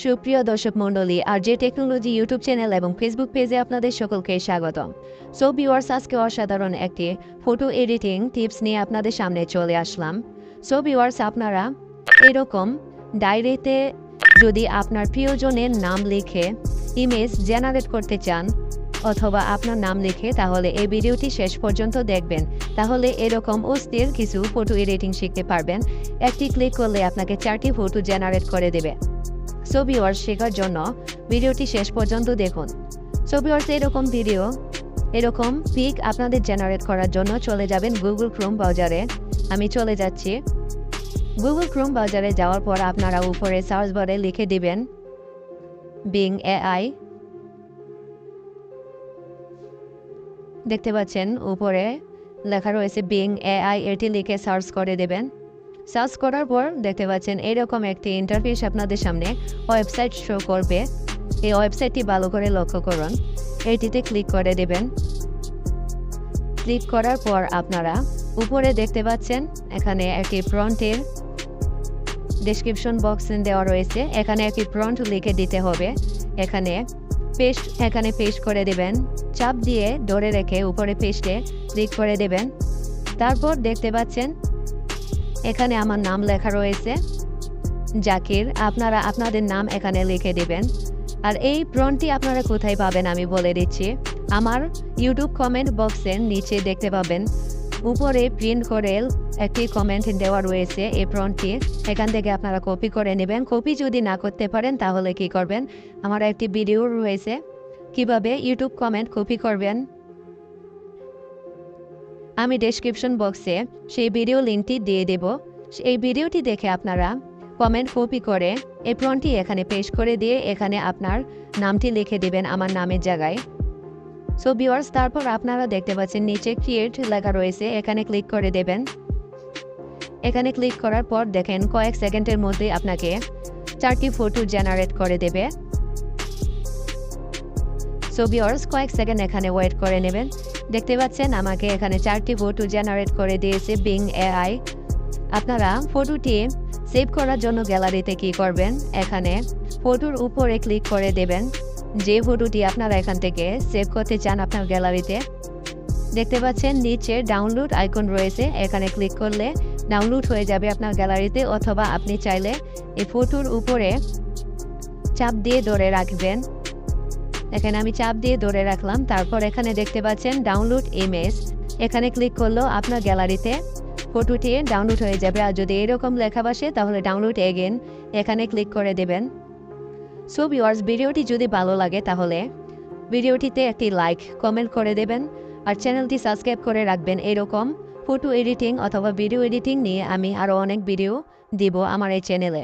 সুপ্রিয় দর্শক মণ্ডলী, আর যে টেকনোলজি ইউটিউব চ্যানেল এবং ফেসবুক পেজে আপনাদের সকলকে স্বাগতম। সো ভিউয়ার্স, আজকে অসাধারণ একটি ফটো এডিটিং টিপস নিয়ে আপনাদের সামনে চলে আসলাম। সো ভিউয়ার্স, আপনারা এরকম ডায়েরিতে যদি আপনার প্রিয়জনের নাম লিখে ইমেজ জেনারেট করতে চান অথবা আপনার নাম লিখে, তাহলে এই ভিডিওটি শেষ পর্যন্ত দেখবেন। তাহলে এরকম অস্থির কিছু ফটো এডিটিং শিখতে পারবেন। একটি ক্লিক করলে আপনাকে 4টি ফটো জেনারেট করে দেবে। সো ভিউয়ার্স, শেখার জন্য ভিডিওটি শেষ পর্যন্ত দেখুন। সো ভিউয়ার্স, এরকম পিক আপনাদের জেনারেট করার জন্য চলে যাবেন গুগল ক্রোম ব্রাউজারে। আমি চলে যাচ্ছি। গুগল ক্রোম ব্রাউজারে যাওয়ার পর আপনারা উপরে সার্চ বারে লিখে দিবেন বিং এআই। দেখতে পাচ্ছেন উপরে লেখা রয়েছে বিং এআই, এটি লিখে সার্চ করে দেবেন। সার্চ করার পর দেখতে পাচ্ছেন এরকম একটি ইন্টারফেস আপনাদের সামনে ওয়েবসাইট শো করবে। এই ওয়েবসাইটটি ভালো করে লক্ষ্য করুন। এটিতে ক্লিক করে দেবেন। ক্লিক করার পর আপনারা উপরে দেখতে পাচ্ছেন এখানে একটি প্রম্পটের ডেসক্রিপশন বক্স দেওয়া রয়েছে। এখানে একটি প্রম্পট লিখে দিতে হবে। এখানে পেস্ট করে দেবেন। চাপ দিয়ে ধরে রেখে উপরে পেস্টে ক্লিক করে দেবেন। তারপর দেখতে পাচ্ছেন এখানে আমার নাম লেখা রয়েছে জাকির। আপনারা আপনাদের নাম এখানে লিখে দেবেন। আর এই প্রম্পটটি আপনারা কোথায় পাবেন আমি বলে দিচ্ছি। আমার ইউটিউব কমেন্ট বক্সের নিচে দেখতে পাবেন উপরে প্রিন্ট করে একটি কমেন্ট দেওয়া রয়েছে এই প্রম্পটটি। এখান থেকে আপনারা কপি করে নেবেন। কপি যদি না করতে পারেন তাহলে কি করবেন, আমার একটি ভিডিও রয়েছে কিভাবে ইউটিউব কমেন্ট কপি করবেন। আমি ডেসক্রিপশন বক্সে সেই ভিডিও লিঙ্কটি দিয়ে দেব। এই ভিডিওটি দেখে আপনারা কমেন্ট কপি করে এই প্রম্পটটি এখানে পেস্ট করে দিয়ে এখানে আপনার নামটি লিখে দেবেন আমার নামের জায়গায়। সো ভিউয়ার্স, তারপর আপনারা দেখতে পাচ্ছেন নিচে ক্রিয়েট লেখা রয়েছে, এখানে ক্লিক করে দেবেন। এখানে ক্লিক করার পর দেখেন কয়েক সেকেন্ডের মধ্যে আপনাকে 4টি ফটো জেনারেট করে দেবে। সো ভিউয়ার্স, কয়েক সেকেন্ড এখানে ওয়েট করে নেবেন। দেখতে পাচ্ছেন আমাকে এখানে 4টি ফটো জেনারেট করে দিয়েছে বিং এআই। আপনারা ফটোটি সেভ করার জন্য গ্যালারিতে কি করবেন, এখানে ফটোর উপরে ক্লিক করে দেবেন। যে ফটোটি আপনারা এখান থেকে সেভ করতে চান আপনার গ্যালারিতে, দেখতে পাচ্ছেন নিচে ডাউনলোড আইকন রয়েছে। এখানে ক্লিক করলে ডাউনলোড হয়ে যাবে আপনার গ্যালারিতে, অথবা আপনি চাইলে এই ফটোর উপরে চাপ দিয়ে ধরে রাখবেন। এখানে আমি চাপ দিয়ে ধরে রাখলাম। তারপর এখানে দেখতে পাচ্ছেন ডাউনলোড ইমেজ, এখানে ক্লিক করলেও আপনার গ্যালারিতে ফটোটি ডাউনলোড হয়ে যাবে। আর যদি এরকম লেখা বসে তাহলে ডাউনলোড এগেন, এখানে ক্লিক করে দেবেন। সো ভিউয়ার্স, ভিডিওটি যদি ভালো লাগে তাহলে ভিডিওটিতে একটি লাইক কমেন্ট করে দেবেন। আর চ্যানেলটি সাবস্ক্রাইব করে রাখবেন। এরকম ফটো এডিটিং অথবা ভিডিও এডিটিং নিয়ে আমি আরও অনেক ভিডিও দিব আমার এই চ্যানেলে।